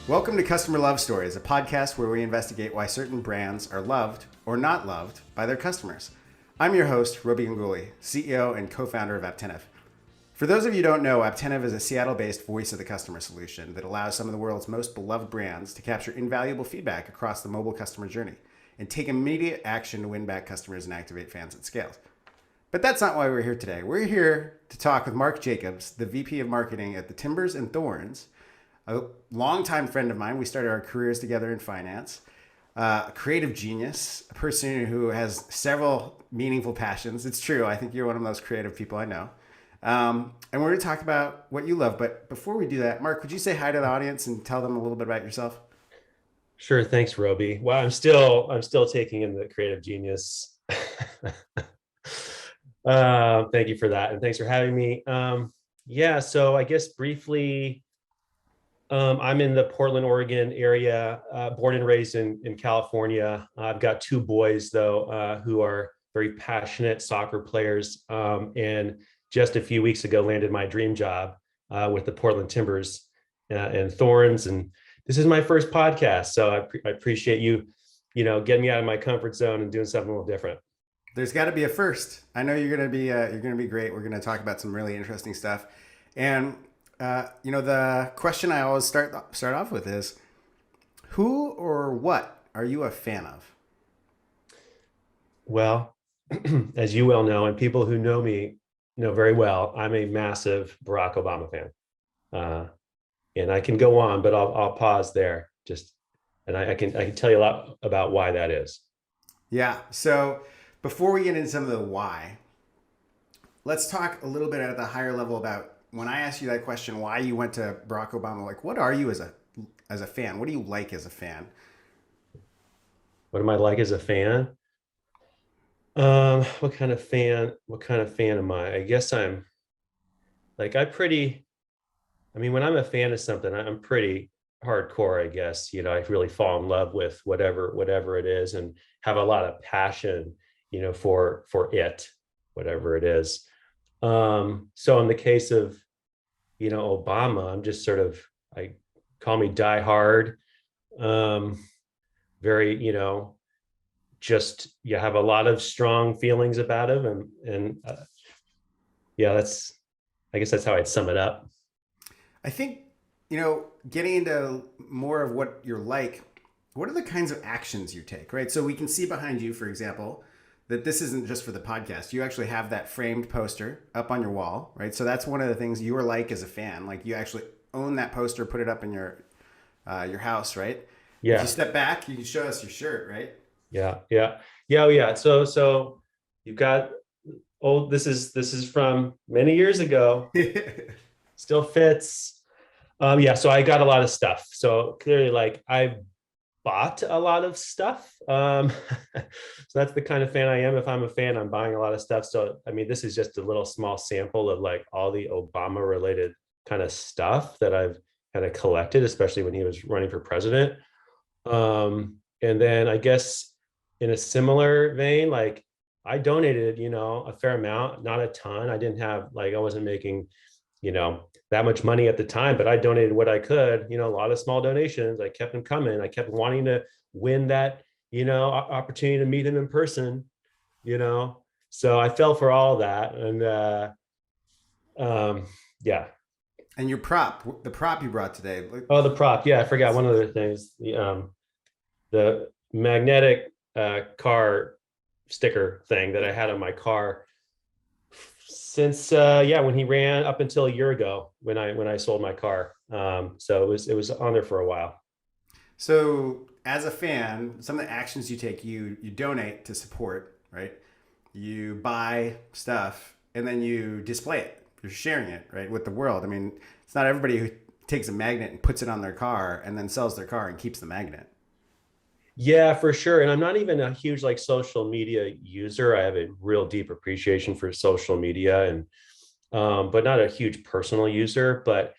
Welcome to Customer Love Stories, a podcast where we investigate why certain brands are loved or not loved by their customers. I'm your host, Robi Ganguly, CEO and co-founder of Apptentive. For those of you who don't know, Apptentive is a Seattle-based voice of the customer solution that allows some of the world's most beloved brands to capture invaluable feedback across the mobile customer journey and take immediate action to win back customers and activate fans at scale. But that's not why we're here today. We're here to talk with Mark Jacobs, the VP of Marketing at the Timbers and Thorns, a longtime friend of mine. We started our careers together in finance, a creative genius, a person who has several meaningful passions. It's true. I think you're one of the most creative people I know. And we're going to talk about what you love. But before we do that, Mark, would you say hi to the audience and tell them a little bit about yourself? Sure. Thanks, Robi. Well, I'm still taking in the creative genius. Thank you for that. And thanks for having me. So I guess briefly, I'm in the Portland, Oregon area, born and raised in California. I've got two boys, though, who are very passionate soccer players. And just a few weeks ago, landed my dream job with the Portland Timbers and Thorns. And this is my first podcast. So I appreciate you, getting me out of my comfort zone and doing something a little different. There's got to be a first. I know you're going to be great. We're going to talk about some really interesting stuff. And the question I always start off with is, who or what are you a fan of? Well, as you well know, and people who know me know very well, I'm a massive Barack Obama fan. And I can go on, but I'll pause there. And I can tell you a lot about why that is. Yeah. So before we get into some of the why, let's talk a little bit at the higher level about when I asked you that question, why you went to Barack Obama. Like, what are you as a fan? What do you like as a fan? What am I like as a fan? What kind of fan am I? I guess I'm like, when I'm a fan of something, I'm pretty hardcore, I guess. I really fall in love with whatever it is and have a lot of passion, for it, whatever it is. So in the case of, Obama, I'm just I call me die hard. Very, you have a lot of strong feelings about him. I guess that's how I'd sum it up. I think, getting into more of what you're like, what are the kinds of actions you take, right? So we can see behind you, for example, that this isn't just for the podcast. You actually have that framed poster up on your wall, right? So that's one of the things you are like as a fan. Like, you actually own that poster, put it up in your house, right? Yeah. If you step back, you can show us your shirt, right? Yeah. Oh, yeah. So you've got this is from many years ago. Still fits. So I got a lot of stuff. So clearly, I bought a lot of stuff. So that's the kind of fan I am. If I'm a fan, I'm buying a lot of stuff. So, this is just a little small sample of all the Obama related kind of stuff that I've kind of collected, especially when he was running for president. And then I guess in a similar vein, I donated, a fair amount, not a ton. I didn't have, I wasn't making, that much money at the time, but I donated what I could, a lot of small donations. I kept them coming. I kept wanting to win that, opportunity to meet him in person, so I fell for all that. And yeah. And the prop you brought today. Oh, the prop. Yeah. I forgot one of the things, the magnetic car sticker thing that I had on my car since when he ran, up until a year ago when I sold my car. So it was on there for a while. So as a fan, some of the actions you take, you donate to support, right? You buy stuff and then you display it. You're sharing it, right, with the world. It's not everybody who takes a magnet and puts it on their car and then sells their car and keeps the magnet. Yeah, for sure. And I'm not even a huge social media user. I have a real deep appreciation for social media, and but not a huge personal user. But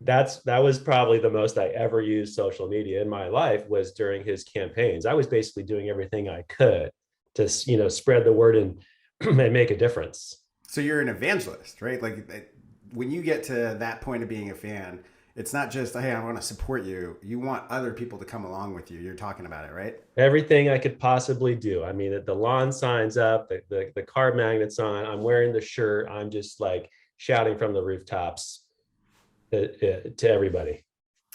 that was probably the most I ever used social media in my life, was during his campaigns. I was basically doing everything I could to spread the word and make a difference. So you're an evangelist, right? When you get to that point of being a fan, It's not just, hey, I want to support you. You want other people to come along with you. You're talking about it, right? Everything I could possibly do. I mean, the lawn signs up, the car magnets on, I'm wearing the shirt. I'm just like shouting from the rooftops to everybody.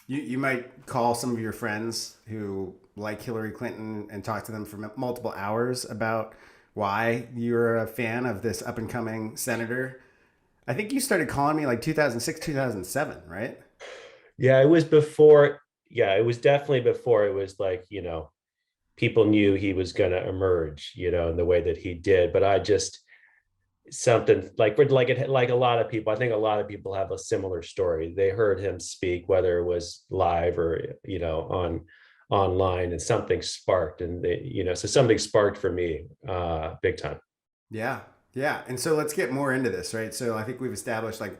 You might call some of your friends who like Hillary Clinton and talk to them for multiple hours about why you're a fan of this up and coming senator. I think you started calling me like 2006, 2007, right? Yeah, it was before. Yeah, it was definitely before it was like, people knew he was going to emerge, in the way that he did. But I just, something like a lot of people, I think a lot of people have a similar story. They heard him speak, whether it was live or on online, and something sparked, and so something sparked for me, big time. Yeah. Yeah. And so let's get more into this, right? So I think we've established like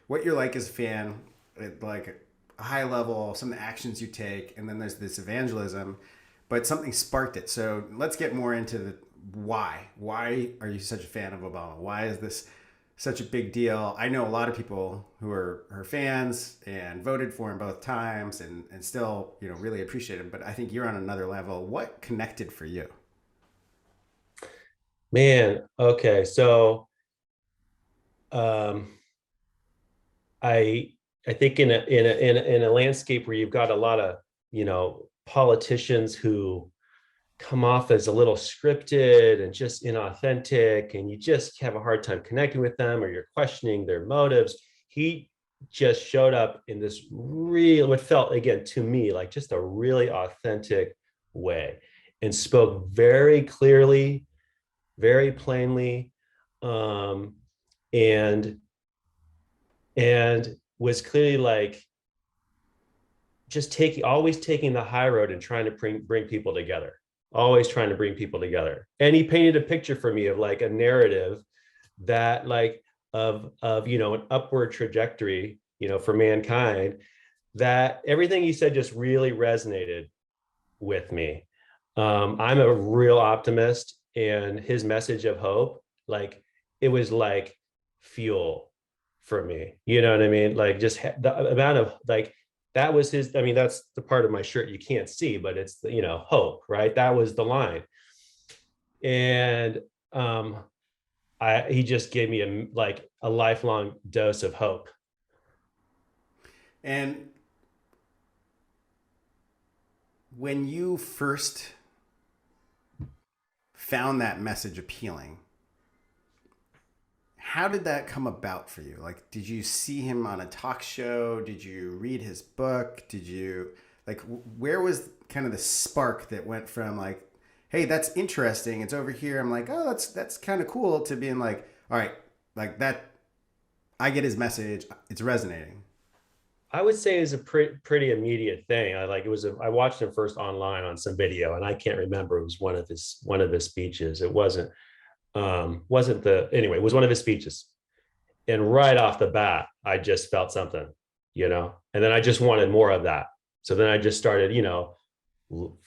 what you're like as a fan, at like a high level, some of the actions you take, and then there's this evangelism, but something sparked it. So let's get more into the why. Why are you such a fan of Obama? Why is this such a big deal? I know a lot of people who are her fans and voted for him both times and still, really appreciate him. But I think you're on another level. What connected for you? Man, okay. So um I I think in a landscape where you've got a lot of, politicians who come off as a little scripted and just inauthentic, and you just have a hard time connecting with them, or you're questioning their motives. He just showed up in this real, what felt again to me like just a really authentic way, and spoke very clearly, very plainly, um, and and was clearly like just always taking the high road and trying to bring people together, always trying to bring people together. And he painted a picture for me of like a narrative that like of an upward trajectory, for mankind, that everything he said just really resonated with me. I'm a real optimist, and his message of hope, like, it was like fuel for me. You know what I mean? Like, just the amount of like, that was his. I mean, that's the part of my shirt you can't see, but it's the, hope, right? That was the line. And he just gave me a lifelong dose of hope. And when you first found that message appealing, how did that come about for you? Like, did you see him on a talk show? Did you read his book? Did you like where was kind of the spark that went from like, hey, that's interesting, it's over here, I'm like, oh, that's kind of cool, to being like, all right, like that, I get his message, it's resonating. I would say is a pretty immediate thing. I watched him first online on some video, and I can't remember. It was one of his speeches. It wasn't the anyway. It was one of his speeches, and right off the bat, I just felt something, and then I just wanted more of that. So then I just started,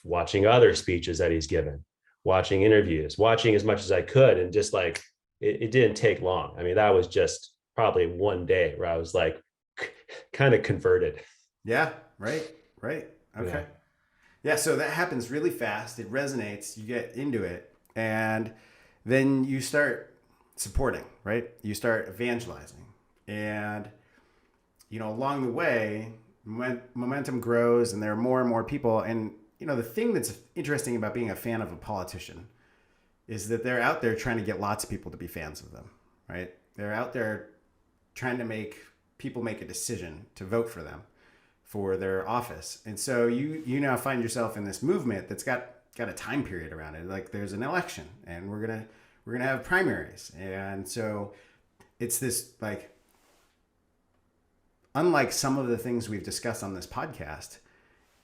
watching other speeches that he's given, watching interviews, watching as much as I could, and just like it didn't take long. I mean, that was just probably one day where I was like kind of converted. Yeah, right, right, Yeah. okay. Yeah, so that happens really fast, it resonates, you get into it, and then you start supporting, right? You start evangelizing, and along the way, momentum grows, and there are more and more people. And the thing that's interesting about being a fan of a politician is that they're out there trying to get lots of people to be fans of them, right? They're out there trying to make people make a decision to vote for them for their office. And so you now find yourself in this movement that's got a time period around it. Like, there's an election, and we're gonna have primaries, and so it's this like, unlike some of the things we've discussed on this podcast,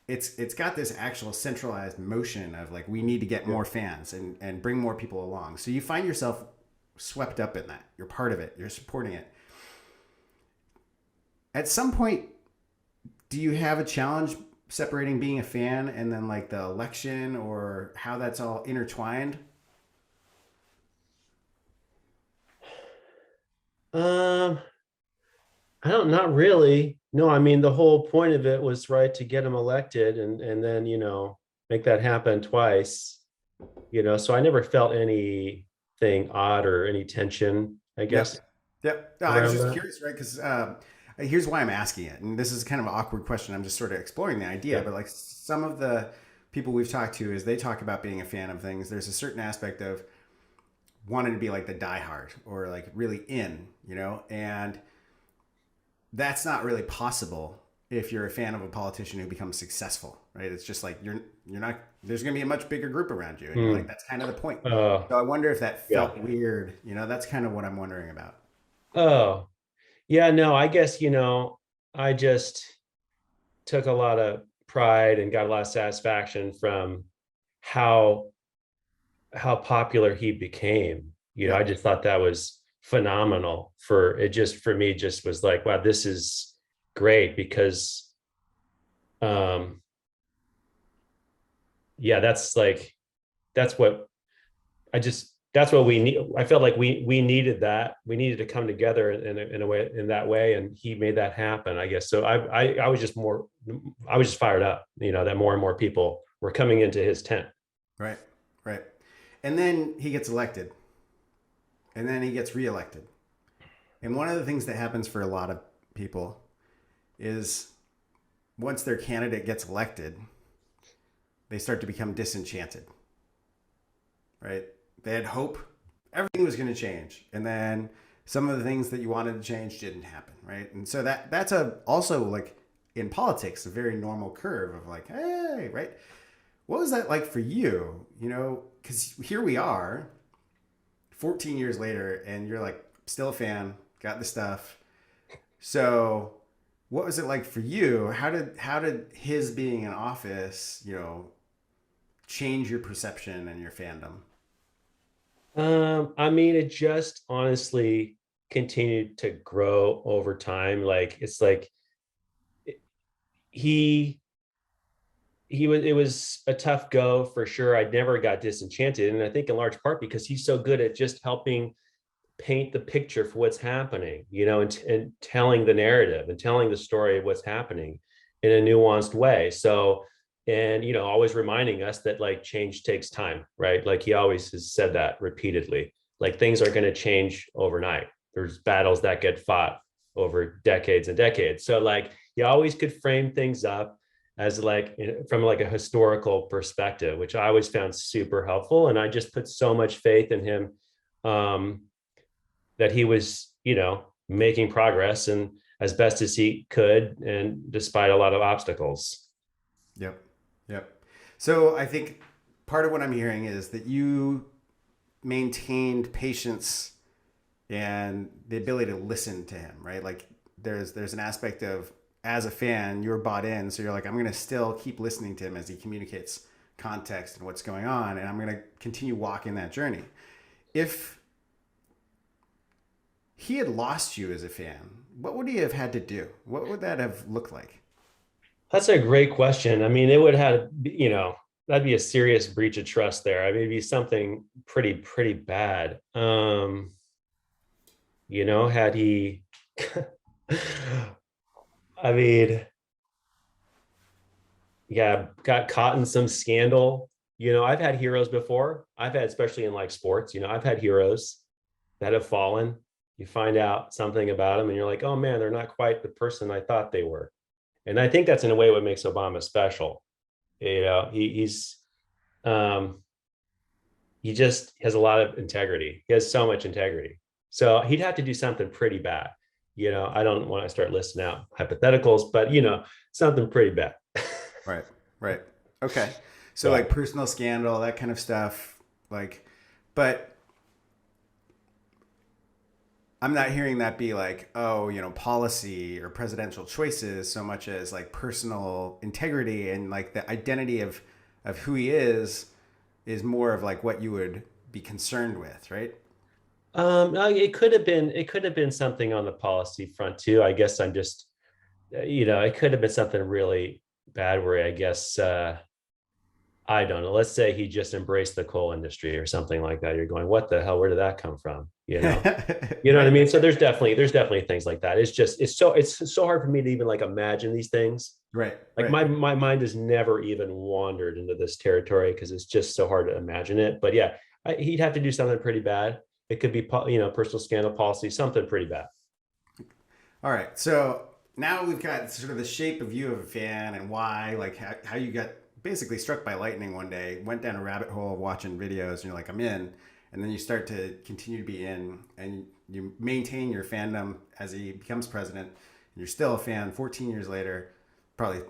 it's got this actual centralized motion of like, we need to get Yeah. more fans and bring more people along. So you find yourself swept up in that. You're part of it. You're supporting it. At some point, do you have a challenge separating being a fan and then like the election, or how that's all intertwined? Um, I don't, not really. No, I mean, the whole point of it was right to get him elected and then, make that happen twice, so I never felt anything odd or any tension, I guess, Yep. Yep. No, I was around just that. curious, right? Because here's why I'm asking it. And this is kind of an awkward question. I'm just sort of exploring the idea. Yeah. But like some of the people we've talked to, as they talk about being a fan of things, there's a certain aspect of wanting to be like the diehard or like really in, and that's not really possible if you're a fan of a politician who becomes successful, right? It's just like you're not. There's going to be a much bigger group around you, and you're like Hmm. that's kind of the point. Uh, So I wonder if that yeah. felt weird. That's kind of what I'm wondering about. Oh, yeah, no, I guess, I just took a lot of pride and got a lot of satisfaction from how how popular he became. I Yep. just thought that was phenomenal. For it just for me just was like, wow, this is great because um yeah, that's what that's what we need. I felt like we needed that. We needed to come together in a way, in that way, and he made that happen, I guess. So I was just more, I was just fired up, that more and more people were coming into his tent. Right. Right. And then he gets elected, and then he gets reelected. And one of the things that happens for a lot of people is once their candidate gets elected, they start to become disenchanted, right? They had hope everything was going to change, and then some of the things that you wanted to change didn't happen, right? And so that's a also like in politics a very normal curve of like, hey, right? What was that like for you? Because here we are, 14 years later, and you're like still a fan, got the stuff. So, what was it like for you? How did his being in office, change your perception and your fandom? I mean, it just honestly continued to grow over time. Like it's like he it was a tough go for sure. I never got disenchanted, and I think in large part because he's so good at just helping paint the picture for what's happening, and telling the narrative and telling the story of what's happening in a nuanced way. So, and always reminding us that like change takes time, right? Like he always has said that repeatedly. Like things are going to change overnight. There's battles that get fought over decades and decades. So like you always could frame things up as like from like a historical perspective, which I always found super helpful. And I just put so much faith in him, um, that he was, making progress and as best as he could, and despite a lot of obstacles. Yep. Yep. So I think part of what I'm hearing is that you maintained patience and the ability to listen to him, right? Like there's an aspect of as a fan, you're bought in, so you're like, I'm going to still keep listening to him as he communicates context and what's going on, and I'm going to continue walking that journey. If he had lost you as a fan, what would he have had to do? What would that have looked like? That's a great question. I mean, it would have, that'd be a serious breach of trust there. I mean, it'd be something pretty bad. Had he, I mean, yeah, got caught in some scandal. I've had heroes before. I've had, especially in like sports, I've had heroes that have fallen. You find out something about them and you're like, oh man, they're not quite the person I thought they were. And I think that's in a way what makes Obama special. He's um, he just has a lot of integrity. He has so much integrity. So he'd have to do something pretty bad. I don't want to start listing out hypotheticals, but something pretty bad. Right. Right. Okay. So Yeah. like personal scandal, that kind of stuff, like, but I'm not hearing that be like, oh, policy or presidential choices so much as like personal integrity and like the identity of who he is more of like what you would be concerned with, right? No, it could have been something on the policy front too. I guess I'm just, it could have been something really bad where I guess I don't know. Let's say he just embraced the coal industry or something like that. You're going, what the hell? Where did that come from? you know. You know what I Right. mean? So there's definitely things like that. It's so hard for me to even like imagine these things. Right. Like Right. my mind has never even wandered into this territory because it's just so hard to imagine it. But yeah, he'd have to do something pretty bad. It could be, personal scandal policy, something pretty bad. All right. So now we've got sort of the shape of you of a fan and why, like how you got basically struck by lightning one day, went down a rabbit hole of watching videos, and you're like, I'm in. And then you start to continue to be in, and you maintain your fandom as he becomes president. And you're still a fan 14 years later, probably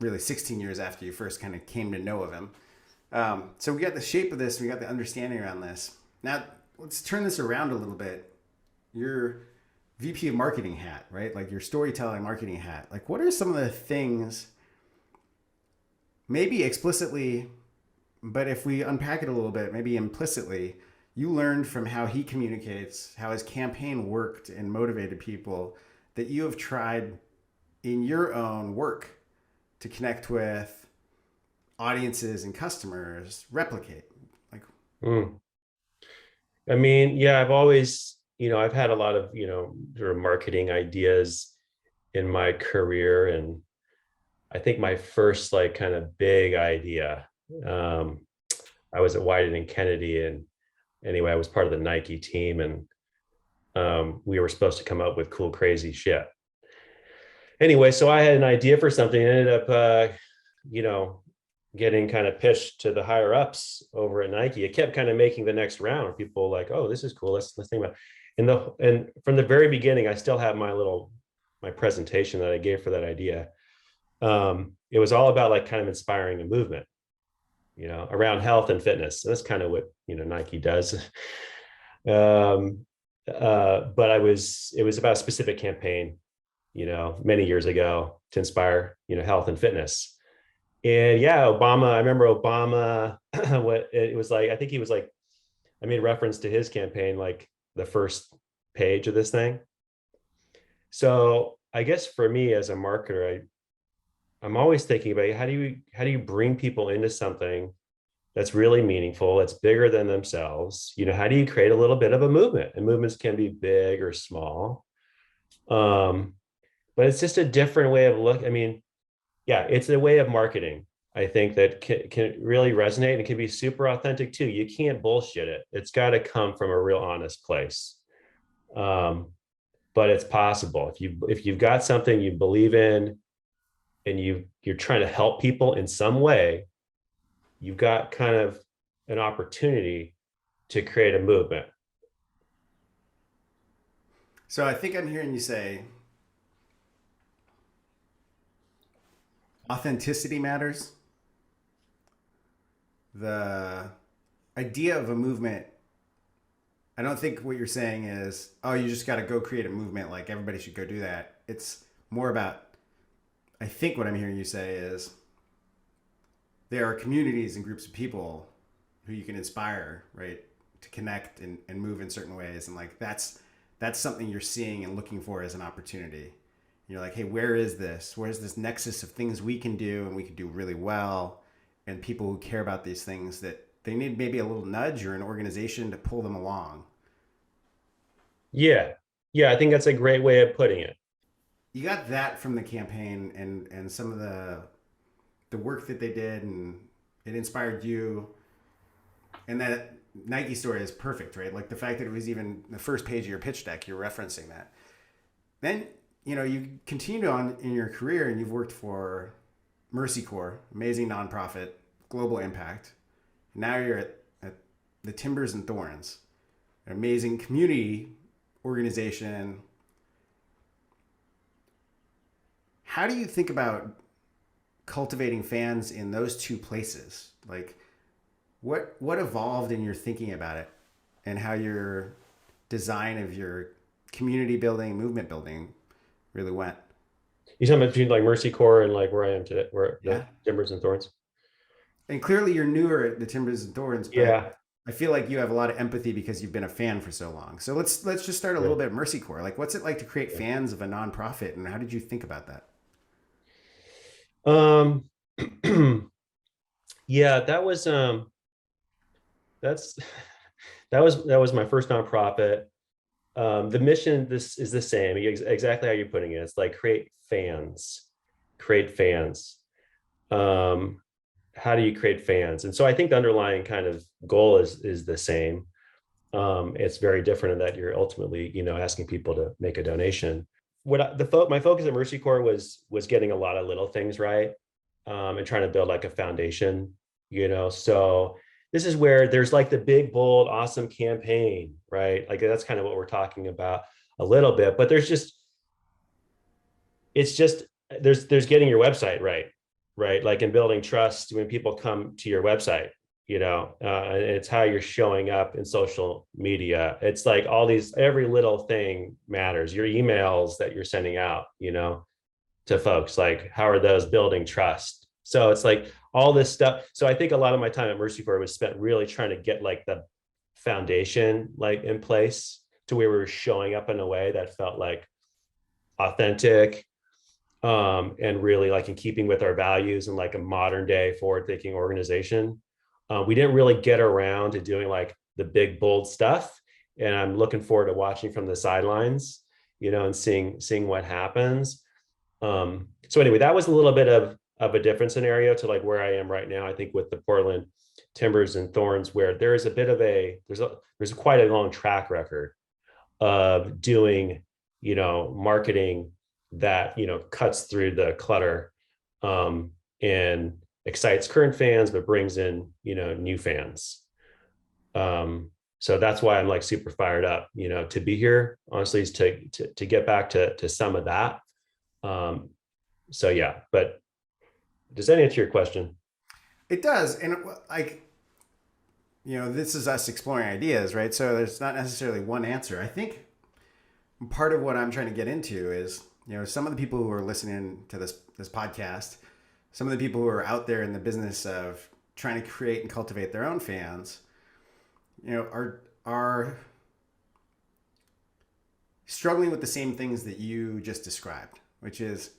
really 16 years after you first kind of came to know of him. So we got the shape of this, we got the understanding around this. Now let's turn this around a little bit. Your VP of marketing hat, right? Like your storytelling marketing hat. Like, what are some of the things, maybe explicitly, but if we unpack it a little bit, maybe implicitly, you learned from how he communicates, how his campaign worked and motivated people that you have tried in your own work to connect with audiences and customers, replicate? Like, Mm. I mean, yeah, I've always, I've had a lot of, sort of marketing ideas in my career. And I think my first like kind of big idea, um, I was at Wyden and Kennedy, and anyway, I was part of the Nike team, and we were supposed to come up with cool, crazy shit. Anyway, so I had an idea for something, and ended up, you know, getting kind of pitched to the higher ups over at Nike. It kept kind of making the next round. People were like, "Oh, this is cool. Let's think about it." And from the very beginning, I still have my presentation that I gave for that idea. It was all about like kind of inspiring a movement, around health and fitness. And that's kind of what Nike does. um, but it was about a specific campaign, many years ago to inspire, health and fitness. And yeah, Obama, I remember Obama, what it was like, I think he was like, I made reference to his campaign, like the first page of this thing. So I guess for me as a marketer, I'm always thinking about how do you bring people into something that's really meaningful, that's bigger than themselves. How do you create a little bit of a movement? And movements can be big or small. Um, but it's just a different way of look. I mean, yeah, it's a way of marketing, I think, that can really resonate, and it can be super authentic too. You can't bullshit it. It's got to come from a real honest place. Um, but it's possible if you've got something you believe in, and you're trying to help people in some way, you've got kind of an opportunity to create a movement. so I think I'm hearing you say authenticity matters. The idea of a movement, I don't think what you're saying is, oh, you just got to go create a movement. Like everybody should go do that. It's more about, I think what I'm hearing you say is there are communities and groups of people who you can inspire, right, to connect and move in certain ways. And like that's something you're seeing and looking for as an opportunity. You're like, hey, where is this? Where's this nexus of things we can do and we can do really well? And people who care about these things that they need maybe a little nudge or an organization to pull them along. Yeah. Yeah, I think that's a great way of putting it. You got that from the campaign and some of the work that they did, and it inspired you. And that Nike story is perfect, right? Like the fact that it was even the first page of your pitch deck, you're referencing that. Then, you continued on in your career and you've worked for Mercy Corps, amazing nonprofit, global impact. Now you're at the Timbers and Thorns, an amazing community organization. How do you think about cultivating fans in those two places? Like, what evolved in your thinking about it, and how your design of your community building, movement building, really went? You talking about between like Mercy Corps and like where I am today, where the Yeah, Timbers and Thorns? and clearly you're newer at the Timbers and Thorns, but Yeah. I feel like you have a lot of empathy because you've been a fan for so long. So let's just start a Yeah. little bit Mercy Corps. Like, what's it like to create Yeah. fans of a nonprofit, and how did you think about that? Um, yeah, that's that was my first nonprofit. The mission, this is the same, exactly how you're putting it. It's like create fans. Um, how do you create fans? And so I think the underlying kind of goal is the same. It's very different in that you're ultimately, asking people to make a donation. My focus at Mercy Corps was getting a lot of little things right, and trying to build like a foundation. So this is where there's like the big, bold, awesome campaign, right? Like that's kind of what we're talking about a little bit, but it's just there's getting your website right? Like in building trust when people come to your website, and it's how you're showing up in social media. It's like every little thing matters. Your emails that you're sending out, to folks, like how are those building trust? So it's like all this stuff. So I think a lot of my time at Mercy Corps was spent really trying to get like the foundation like in place to where we were showing up in a way that felt like authentic, and really like in keeping with our values and like a modern day forward thinking organization. We didn't really get around to doing like the big bold stuff, and I'm looking forward to watching from the sidelines, and seeing what happens. So anyway, that was a little bit of a different scenario to like where I am right now. I think with the Portland Timbers and Thorns, where there is a bit of there's quite a long track record of doing, marketing that, cuts through the clutter, and excites current fans, but brings in, new fans. So that's why I'm like super fired up, to be here, honestly, is to get back to some of that. So yeah, but does that answer your question? It does. And like, this is us exploring ideas, right? So there's not necessarily one answer. I think part of what I'm trying to get into is, some of the people who are listening to this podcast, some of the people who are out there in the business of trying to create and cultivate their own fans, are struggling with the same things that you just described, which is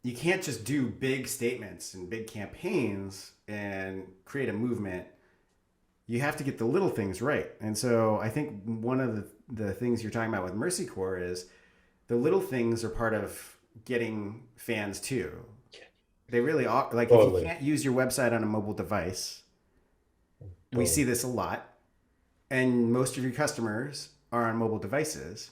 you can't just do big statements and big campaigns and create a movement. You have to get the little things right. And so I think one of the things you're talking about with Mercy Corps is the little things are part of getting fans too. They really are. Like Totally. if you can't use your website on a mobile device, we see this a lot, and most of your customers are on mobile devices.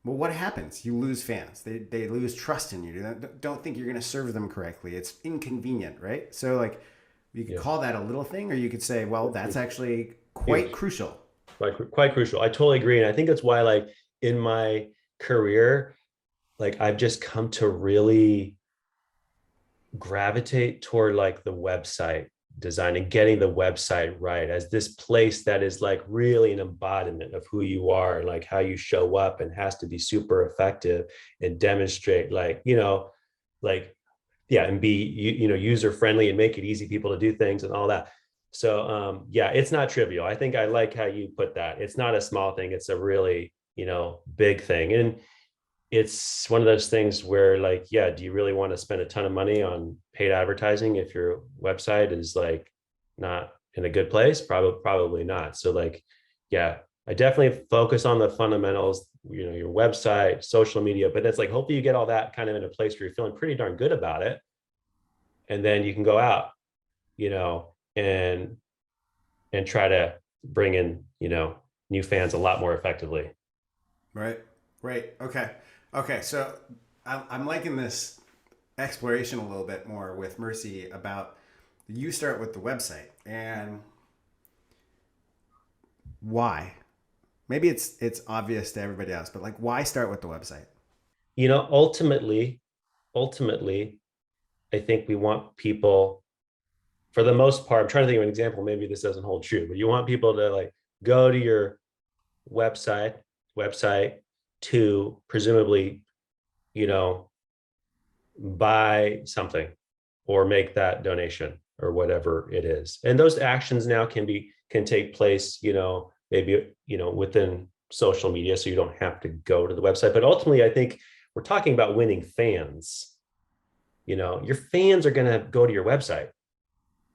Well, what happens? You lose fans. They lose trust in you. They don't think you're going to serve them correctly. It's inconvenient, right? So like you could call that a little thing, or you could say, well, that's actually quite crucial. Quite crucial. I totally agree. And I think that's why like in my career, like I've just come to really gravitate toward like the website design and getting the website right as this place that is like really an embodiment of who you are and like how you show up, and has to be super effective and demonstrate like, like, yeah, and be, user friendly and make it easy people to do things and all that. So yeah, it's not trivial. I think I like how you put that. It's not a small thing. It's a really, big thing. And it's one of those things where like, yeah, do you really want to spend a ton of money on paid advertising if your website is like not in a good place? Probably not. So like, yeah, I definitely focus on the fundamentals, your website, social media, but it's like, hopefully you get all that kind of in a place where you're feeling pretty darn good about it. And then you can go out, and try to bring in, new fans a lot more effectively. Right. Right. Okay. So I'm liking this exploration a little bit more with Mercy about you start with the website and why. Maybe it's obvious to everybody else, but like why start with the website? Ultimately, I think we want people, for the most part, I'm trying to think of an example, maybe this doesn't hold true, but you want people to like go to your website to presumably, buy something or make that donation or whatever it is. And those actions now can take place, maybe, within social media. So you don't have to go to the website. But ultimately, I think we're talking about winning fans. Your fans are going to go to your website,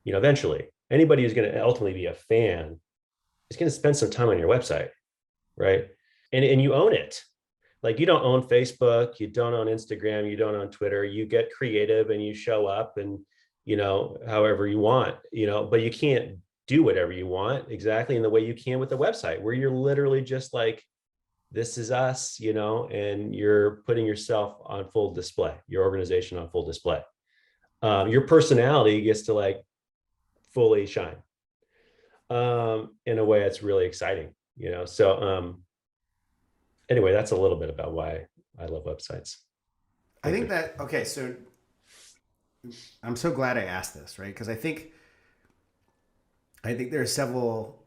eventually. Anybody who's going to ultimately be a fan is going to spend some time on your website. right? And you own it. Like, you don't own Facebook, you don't own Instagram, you don't own Twitter. You get creative and you show up and, however you want, but you can't do whatever you want exactly in the way you can with the website, where you're literally just like, this is us, and you're putting yourself on full display, your organization on full display. Your personality gets to like fully shine in a way that's really exciting, So anyway, that's a little bit about why I love websites. I think that, okay, so I'm so glad I asked this, right? Because I think there are several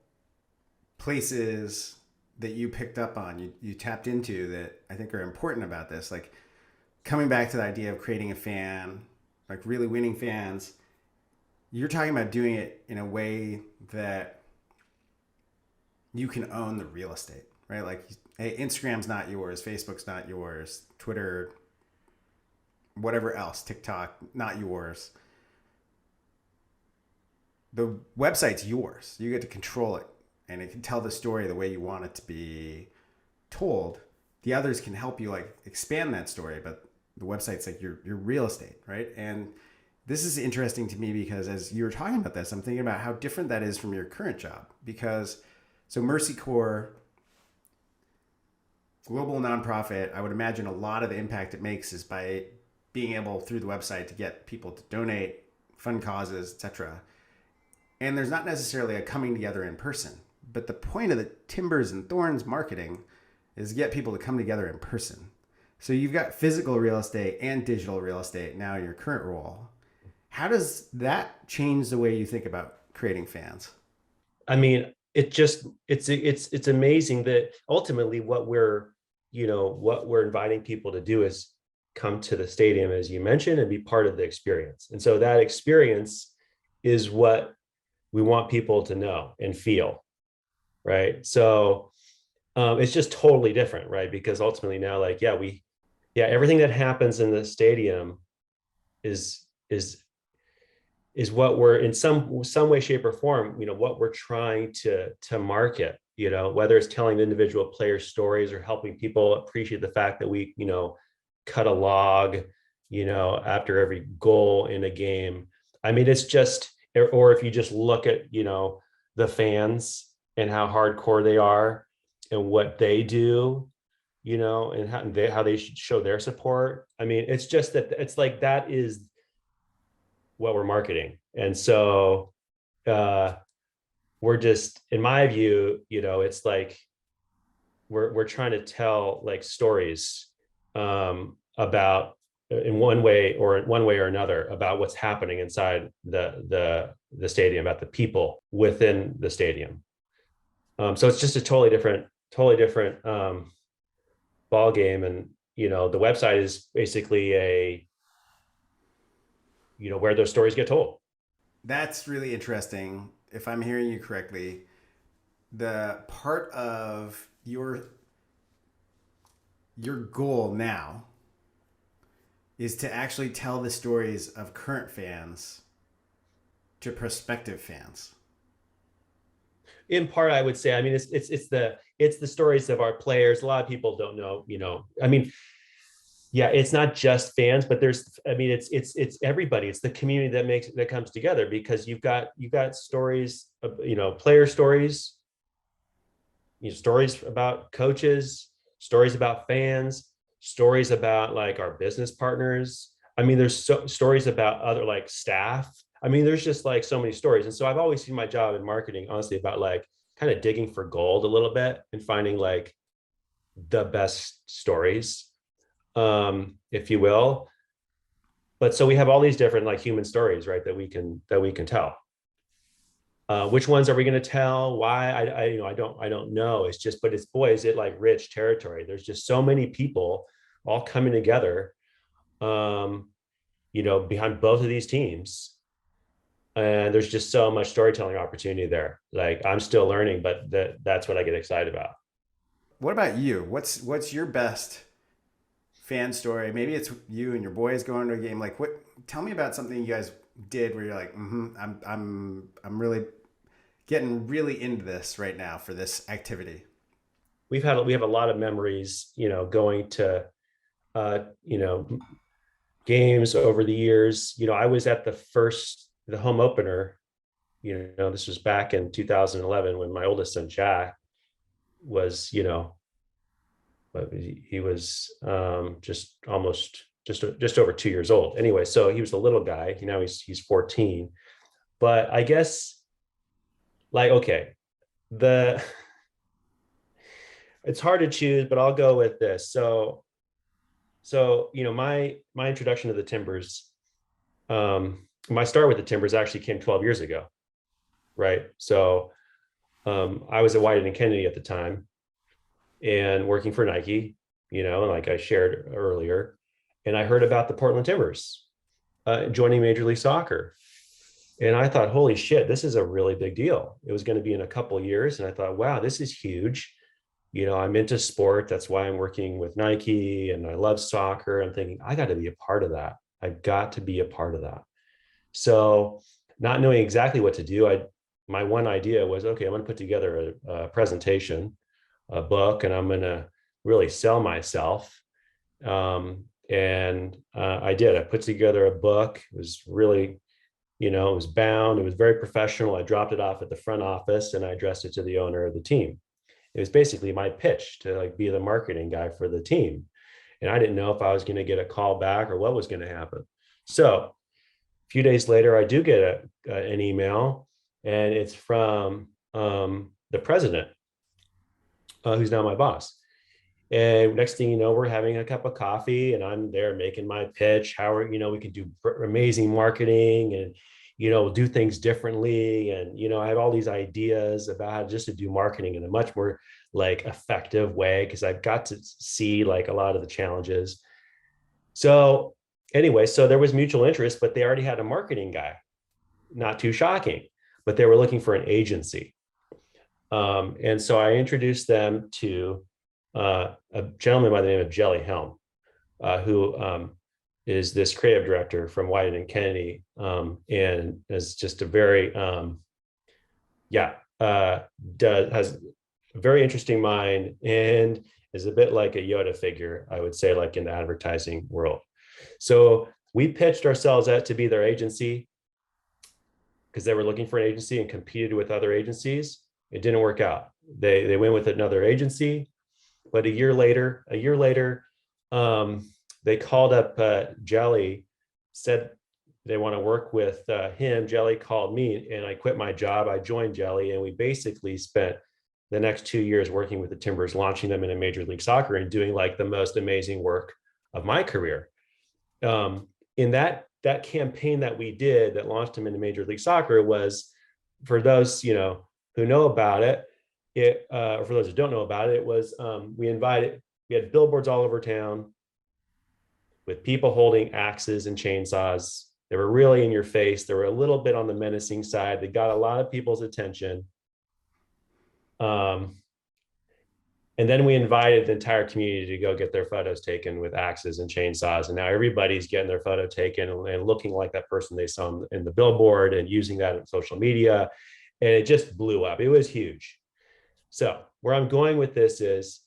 places that you picked up on, you tapped into, that I think are important about this. Like, coming back to the idea of creating a fan, like really winning fans, you're talking about doing it in a way that you can own the real estate, right? Like, hey, Instagram's not yours, Facebook's not yours, Twitter, whatever else, TikTok, not yours. The website's yours. You get to control it, and it can tell the story the way you want it to be told. The others can help you like expand that story, but the website's like your real estate, right? And this is interesting to me because as you were talking about this, I'm thinking about how different that is from your current job. Because so Mercy Corps, global nonprofit, I would imagine a lot of the impact it makes is by being able through the website to get people to donate, fund causes, etc. And there's not necessarily a coming together in person. But the point of the Timbers and Thorns marketing is to get people to come together in person. So you've got physical real estate and digital real estate now in your current role. How does that change the way you think about creating fans? I mean, it's amazing that ultimately what we're inviting people to do is come to the stadium, as you mentioned, and be part of the experience. And so that experience is what we want people to know and feel, right? So it's just totally different, right? Because ultimately now, like, everything that happens in the stadium is what we're in some way, shape, or form, what we're trying to market, whether it's telling the individual players stories or helping people appreciate the fact that we, cut a log, after every goal in a game. I mean, it's just, or if you just look at, the fans and how hardcore they are and what they do, and how they should show their support. I mean, it's just that it's like, that is what we're marketing. And so we're just, in my view, it's like we're trying to tell like stories about, in one way or another, about what's happening inside the stadium, about the people within the stadium. So it's just a totally different ball game. And the website is basically where those stories get told. That's really interesting. If I'm hearing you correctly, the part of your goal now is to actually tell the stories of current fans to prospective fans. In part, I would say, I mean, it's the stories of our players. A lot of people don't know, I mean, yeah, it's not just fans, but it's everybody. It's the community that comes together, because you've got stories of, player stories, stories about coaches, stories about fans, stories about like our business partners. I mean, there's stories about other like staff. I mean, there's just like so many stories. And so I've always seen my job in marketing, honestly, about like kind of digging for gold a little bit and finding like the best stories, if you will. But so we have all these different like human stories, right, that we can tell. Which ones are we going to tell? Why? I don't know. It's just, but is it like rich territory? There's just so many people all coming together, behind both of these teams. And there's just so much storytelling opportunity there. Like, I'm still learning, but that's what I get excited about. What about you? What's your best fan story? Maybe it's you and your boys going to a game. Like, what? Tell me about something you guys did where you're like, I'm really getting really into this right now for this activity. we have a lot of memories, going to, you know, games over the years. I was at the home opener. This was back in 2011 when my oldest son Jack was, but he was just almost just over 2 years old. Anyway, so he was a little guy. He's 14. But I guess, like, okay, the it's hard to choose, but I'll go with this. So my introduction to the Timbers, my start with the Timbers actually came 12 years ago, right? So I was at White and Kennedy at the time and working for Nike, like I shared earlier, and I heard about the Portland Timbers joining Major League Soccer. And I thought, holy shit, this is a really big deal. It was going to be in a couple of years. And I thought, wow, this is huge. I'm into sport. That's why I'm working with Nike and I love soccer. I'm thinking, I got to be a part of that. I've got to be a part of that. So not knowing exactly what to do, my one idea was, okay, I'm going to put together a presentation, a book, and I'm going to really sell myself. And I did. I put together a book. It was really, it was bound. It was very professional. I dropped it off at the front office and I addressed it to the owner of the team. It was basically my pitch to like be the marketing guy for the team. And I didn't know if I was going to get a call back or what was going to happen. So a few days later, I do get an email, and it's from the president, who's now my boss. And next thing you know, we're having a cup of coffee and I'm there making my pitch, how we can do amazing marketing and, do things differently. And, I have all these ideas about how just to do marketing in a much more like effective way, because I've got to see like a lot of the challenges. So anyway, so there was mutual interest, but they already had a marketing guy, not too shocking, but they were looking for an agency. And so I introduced them to a gentleman by the name of Jelly Helm, who is this creative director from White and Kennedy, and is just a very, has a very interesting mind and is a bit like a Yoda figure, I would say, like in the advertising world. So we pitched ourselves out to be their agency because they were looking for an agency and competed with other agencies. It didn't work out. They went with another agency. But a year later, they called up Jelly, said they want to work with him. Jelly called me and I quit my job. I joined Jelly, and we basically spent the next 2 years working with the Timbers, launching them in a Major League Soccer and doing like the most amazing work of my career. In that campaign that we did that launched them into Major League Soccer was, for those, who know about it, or for those who don't know about it, it was we had billboards all over town with people holding axes and chainsaws. They were really in your face. They were a little bit on the menacing side. They got a lot of people's attention. And then we invited the entire community to go get their photos taken with axes and chainsaws. And now everybody's getting their photo taken and looking like that person they saw in the billboard and using that in social media. And it just blew up. It was huge. So where I'm going with this is,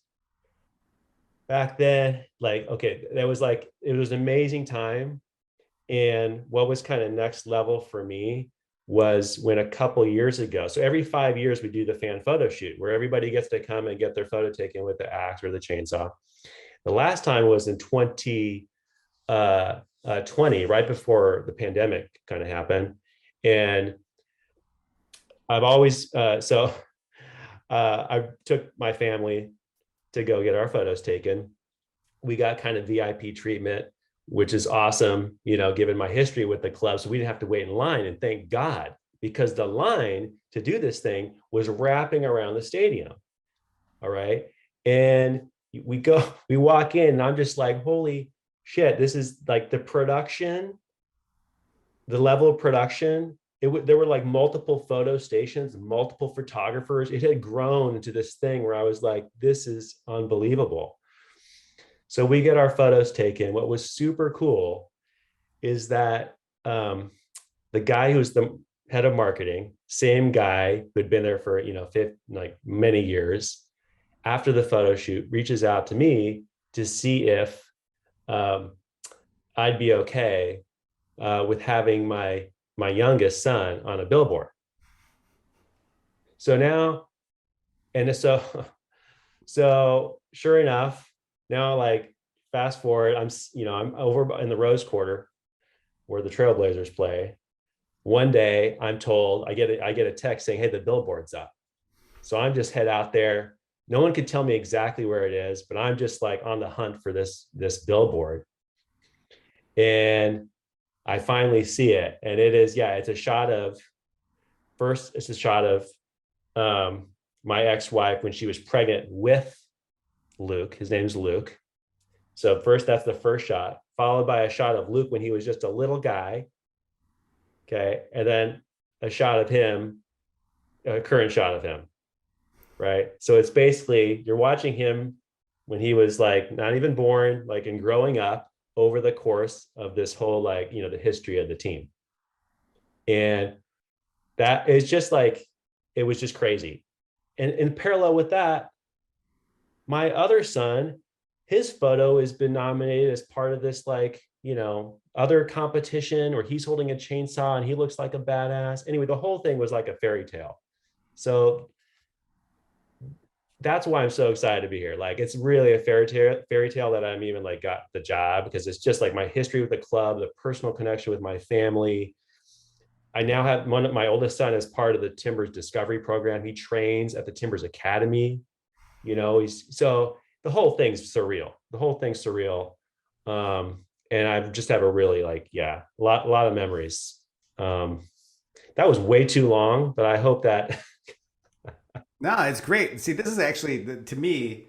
back then, like, okay, it was an amazing time. And what was kind of next level for me was when a couple years ago, so every 5 years we do the fan photo shoot where everybody gets to come and get their photo taken with the axe or the chainsaw. The last time was in 2020, right before the pandemic kind of happened. And I've always, I took my family to go get our photos taken. We got kind of VIP treatment, which is awesome, given my history with the club. So we didn't have to wait in line, and thank God, because the line to do this thing was wrapping around the stadium. All right. And we walk in and I'm just like, holy shit, this is like the level of production. There were like multiple photo stations, multiple photographers. It had grown into this thing where I was like, this is unbelievable. So we get our photos taken. What was super cool is that the guy who's the head of marketing, same guy who'd been there for, like many years, after the photo shoot, reaches out to me to see if I'd be okay with having my youngest son on a billboard. So now, and so sure enough, now like fast forward, I'm over in the Rose Quarter where the Trailblazers play. One day I'm told I get a text saying, "Hey, the billboard's up." So I'm just head out there. No one could tell me exactly where it is, but I'm just like on the hunt for this billboard. And I finally see it. And it is, yeah, it's a shot of um, my ex-wife when she was pregnant with Luke. His name's Luke. So first, that's the first shot, followed by a shot of Luke when he was just a little guy. Okay. And then a shot of him, a current shot of him. Right. So it's basically you're watching him when he was like not even born, like and growing up over the course of this whole, like, the history of the team. And that is just like, it was just crazy. And in parallel with that, my other son, his photo has been nominated as part of this, like, other competition where he's holding a chainsaw and he looks like a badass. Anyway, the whole thing was like a fairy tale. So that's why I'm so excited to be here. Like, it's really a fairy tale that I'm even like got the job, because it's just like my history with the club, the personal connection with my family. I now have my oldest son as part of the Timbers Discovery Program. He trains at the Timbers Academy. So the whole thing's surreal. The whole thing's surreal. And I just have a really a lot of memories. That was way too long, but I hope that. No, it's great. See, this is actually to me,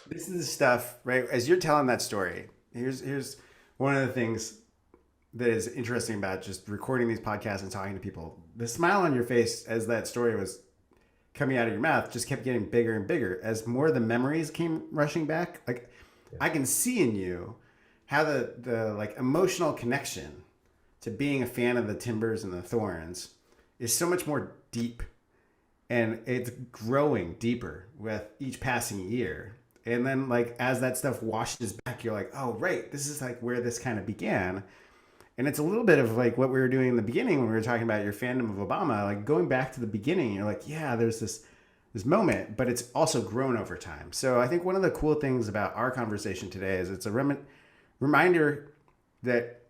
this is the stuff, right? As you're telling that story, here's one of the things that is interesting about just recording these podcasts and talking to people. The smile on your face as that story was coming out of your mouth just kept getting bigger and bigger as more of the memories came rushing back. Like, I can see in you how the like emotional connection to being a fan of the Timbers and the Thorns is so much more deep, and it's growing deeper with each passing year. And then, like, as that stuff washes back, you're like, oh, right, this is like where this kind of began. And it's a little bit of like what we were doing in the beginning when we were talking about your fandom of Obama, like going back to the beginning. You're like, yeah, there's this moment, but it's also grown over time. So I think one of the cool things about our conversation today is it's a reminder that,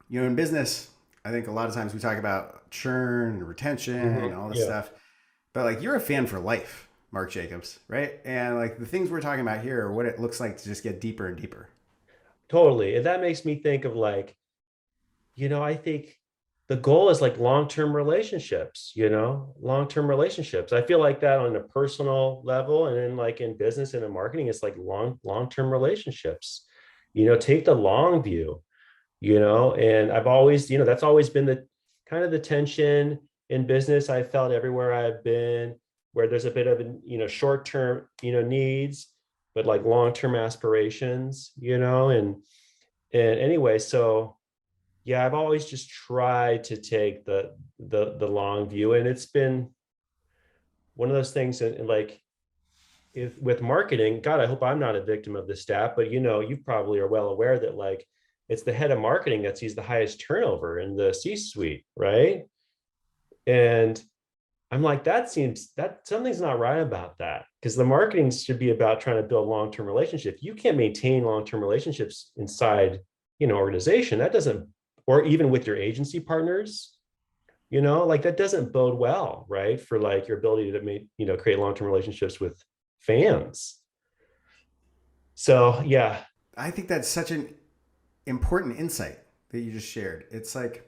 in business, I think a lot of times we talk about churn and retention and all this stuff, but like, you're a fan for life, Mark Jacobs, right? And like the things we're talking about here are what it looks like to just get deeper and deeper. Totally. And that makes me think of like, I think the goal is like long-term relationships, long-term relationships. I feel like that on a personal level, and then like in business and in marketing, it's like long-term relationships, take the long view, and I've always, that's always been the kind of the tension in business I felt everywhere I've been, where there's a bit of, short-term, needs, but like long-term aspirations, and anyway, so yeah, I've always just tried to take the long view, and it's been one of those things. And like, if with marketing, God, I hope I'm not a victim of this stat, but you probably are well aware that like it's the head of marketing that sees the highest turnover in the C-suite, right? And I'm like, that seems that something's not right about that, because the marketing should be about trying to build long-term relationships. You can't maintain long-term relationships inside, organization. That doesn't, or even with your agency partners, like that doesn't bode well, right? For like your ability to make, create long-term relationships with fans. So, yeah. I think that's such an important insight that you just shared. It's like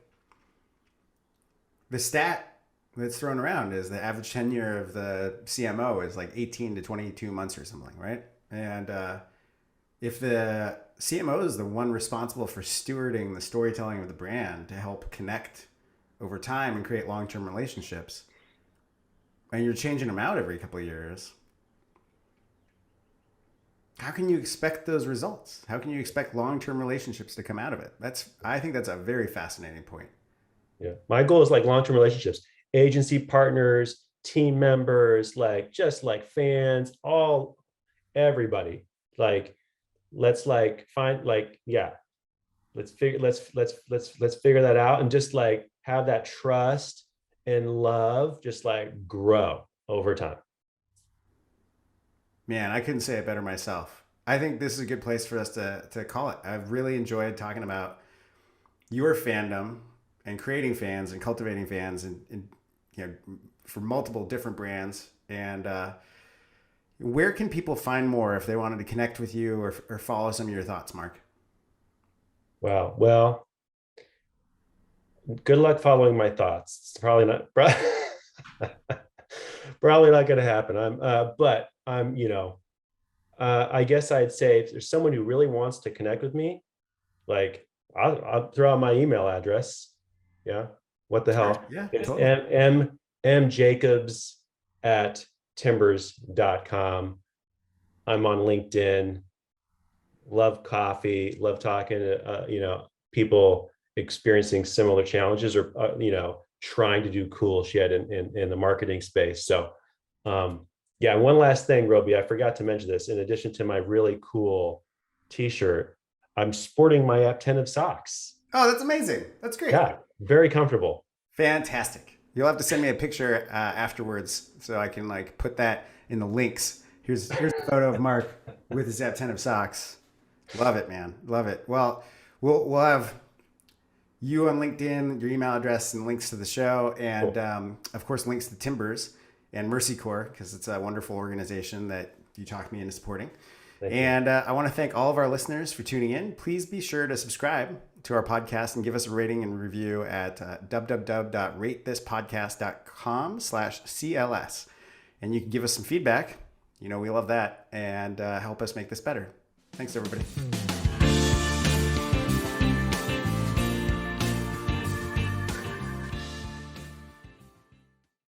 the stat that's thrown around is the average tenure of the CMO is like 18 to 22 months or something, right? And if the CMO is the one responsible for stewarding the storytelling of the brand to help connect over time and create long-term relationships, and you're changing them out every couple of years, how can you expect those results? How can you expect long-term relationships to come out of it? I think that's a very fascinating point. Yeah. My goal is like long-term relationships, agency partners, team members, like just like fans, all everybody. Like, let's like find like, yeah, let's figure that out, and just like have that trust and love just like grow over time. Man, I couldn't say it better myself. I think this is a good place for us to call it. I've really enjoyed talking about your fandom and creating fans and cultivating fans and you know, for multiple different brands. And where can people find more if they wanted to connect with you or follow some of your thoughts, Mark? Wow. Well, good luck following my thoughts. It's probably not probably not going to happen. But I'm, I guess I'd say if there's someone who really wants to connect with me, like I'll throw out my email address. Yeah. What the Sure. hell? Yeah, It's totally. mjacobs@timbers.com. I'm on LinkedIn. Love coffee, love talking to, people experiencing similar challenges, or, trying to do cool shit in the marketing space. So, yeah, one last thing, Roby, I forgot to mention this. In addition to my really cool t-shirt, I'm sporting my Apptentive socks. Oh, that's amazing. That's great. Yeah, very comfortable. Fantastic. You'll have to send me a picture afterwards so I can like put that in the links. Here's a photo of Mark with his Apptentive socks. Love it, man. Love it. Well, we'll have you on LinkedIn, your email address, and links to the show, and Cool. of course links to Timbers and Mercy Corps because it's a wonderful organization that you talked me into supporting. Thank you. And I want to thank all of our listeners for tuning in. Please be sure to subscribe to our podcast and give us a rating and review at www.ratethispodcast.com/CLS. And you can give us some feedback. We love that, and help us make this better. Thanks, everybody.